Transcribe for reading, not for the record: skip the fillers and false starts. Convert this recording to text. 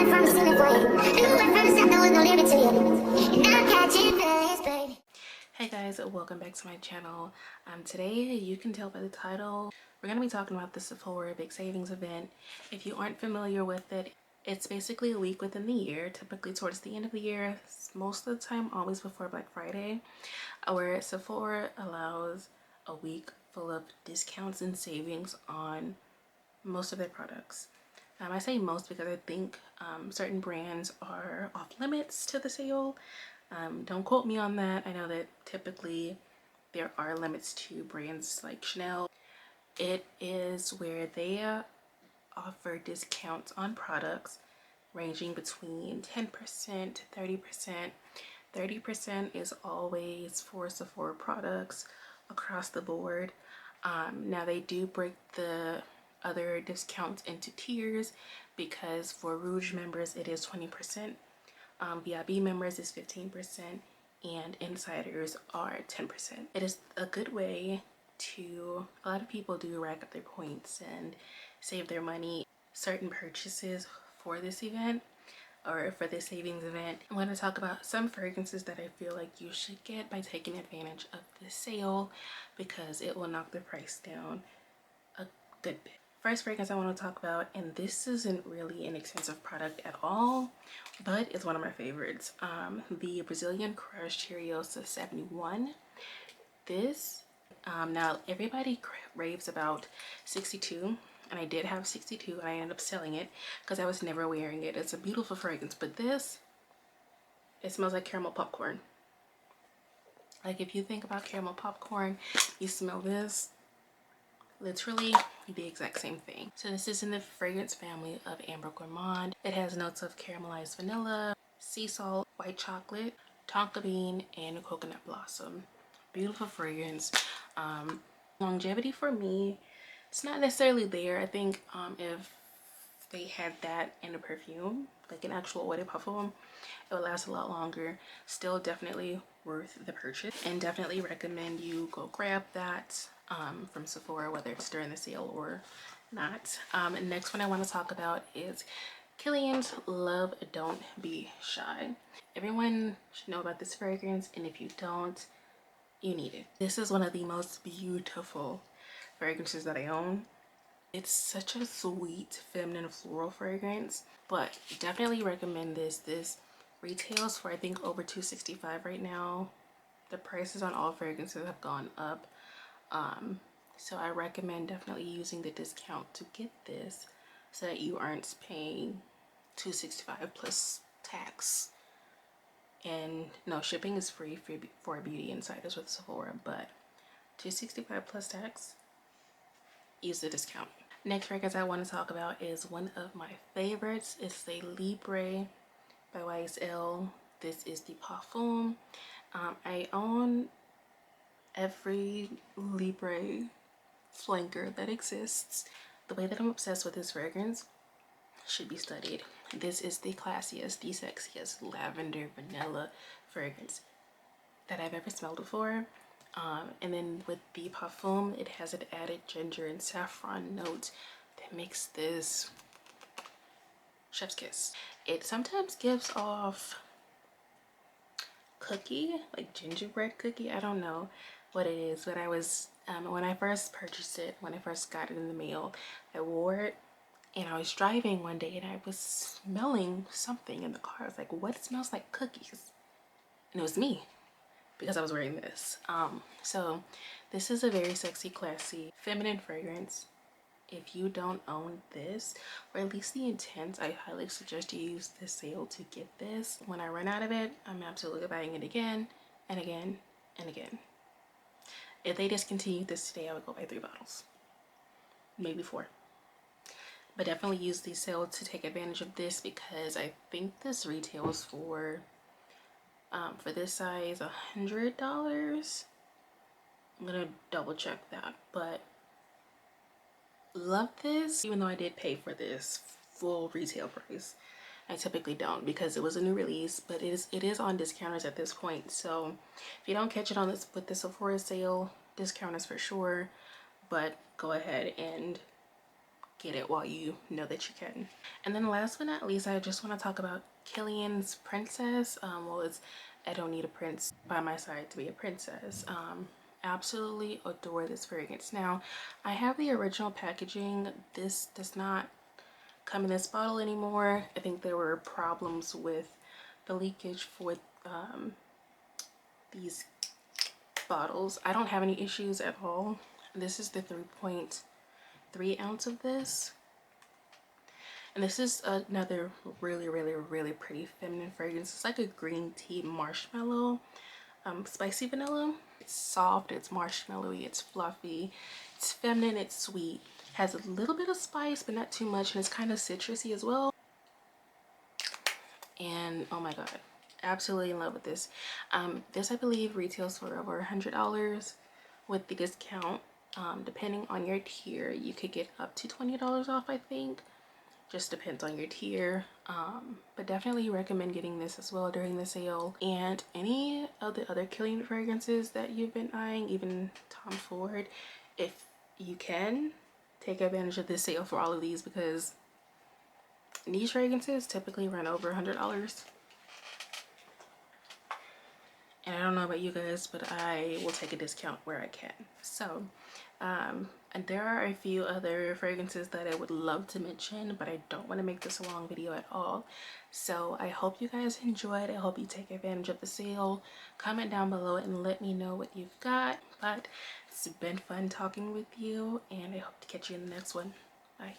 from the ceiling for you. You went from the south, there was no limit to you. And I'm catching feelings, baby. Hey guys, welcome back to my channel. Today, you can tell by the title, we're going to be talking about the Sephora Big Savings event. If you aren't familiar with it, it's basically a week within the year, typically towards the end of the year, most of the time always before Black Friday, where Sephora allows a week full of discounts and savings on most of their products. I say most because I think certain brands are off limits to the sale. Don't quote me on that. I know that typically there are limits to brands like Chanel. It is where they offer discounts on products ranging between 10% to 30%. 30% is always for Sephora products across the board. Now they do break the other discounts into tiers, because for Rouge members it is 20%, VIB members is 15%, and insiders are 10%. It is a good way to, a lot of people do rack up their points and save their money. Certain purchases for this event, or for this savings event, I'm going to talk about some fragrances that I feel like you should get by taking advantage of this sale, because it will knock the price down a good bit. First fragrance I want to talk about, and this isn't really an expensive product at all, but it's one of my favorites. The Brazilian Crush Cheriosa 71. This, now everybody raves about 62, and I did have 62 and I ended up selling it because I was never wearing it. It's a beautiful fragrance, but this, it smells like caramel popcorn. Like if you think about caramel popcorn, you smell this, literally the exact same thing. So this is in the fragrance family of Amber Gourmand. It has notes of caramelized vanilla, sea salt, white chocolate, tonka bean, and coconut blossom. Beautiful fragrance. Longevity for me, it's not necessarily there. I think if they had that in a perfume, like an actual eau de parfum, it would last a lot longer. Still definitely worth the purchase, and definitely recommend you go grab that from Sephora, whether it's during the sale or not. Next one I want to talk about is Kilian's Love Don't Be Shy. Everyone should know about this fragrance, and if you don't, you need it. This is one of the most beautiful fragrances that I own. It's such a sweet feminine floral fragrance, but definitely recommend this. This retails for I think over $265 right now. The prices on all fragrances have gone up, so I recommend definitely using the discount to get this so that you aren't paying $265 plus tax. And no, shipping is free for beauty insiders with Sephora, but $265 plus tax. Use the discount. Next fragrance I want to talk about is one of my favorites. It's the Libre by YSL. This is the Parfum. I own every Libre flanker that exists. The way that I'm obsessed with this fragrance should be studied. This is the classiest, the sexiest lavender vanilla fragrance that I've ever smelled before. And then with the Parfum, it has an added ginger and saffron note that makes this chef's kiss. It sometimes gives off cookie, like gingerbread cookie. I don't know what it is, but I was, when I first purchased it, when I first got it in the mail, I wore it and I was driving one day and I was smelling something in the car. I was like, what smells like cookies? And it was me, because I was wearing this. So this is a very sexy, classy, feminine fragrance. If you don't own this, or at least the intent, I highly suggest you use this sale to get this. When I run out of it, I'm absolutely buying it again and again and again. If they discontinued this today, I would go buy 3 bottles, maybe 4. But definitely use the sale to take advantage of this, because I think this retails for this size $100. I'm gonna double check that, but love this. Even though I did pay for this full retail price, I typically don't, because it was a new release, but it is on discounters at this point. So if you don't catch it on this with the Sephora sale, discounters for sure, but go ahead and get it while you know that you can. And then last but not least, I just want to talk about Killian's Princess. Well, it's I don't need a prince by my side to be a princess. Absolutely adore this fragrance. Now, I have the original packaging. This does not come in this bottle anymore. I think there were problems with the leakage for these bottles. I don't have any issues at all. This is the 3.3 ounce of this. And this is another really pretty feminine fragrance. It's like a green tea marshmallow, spicy vanilla. It's soft, it's marshmallowy, it's fluffy, it's feminine, it's sweet. Has a little bit of spice, but not too much, and it's kind of citrusy as well. And oh my god, absolutely in love with this. This I believe retails for over $100 with the discount. Depending on your tier, you could get up to $20 off, I think. Just depends on your tier, but definitely recommend getting this as well during the sale. And any of the other Killian fragrances that you've been eyeing, even Tom Ford, if you can, take advantage of this sale for all of these, because these fragrances typically run over $100. And I don't know about you guys, but I will take a discount where I can. So and there are a few other fragrances that I would love to mention, but I don't want to make this a long video at all. So I hope you guys enjoyed. I hope you take advantage of the sale. Comment down below and let me know what you've got. But it's been fun talking with you, and I hope to catch you in the next one. Bye.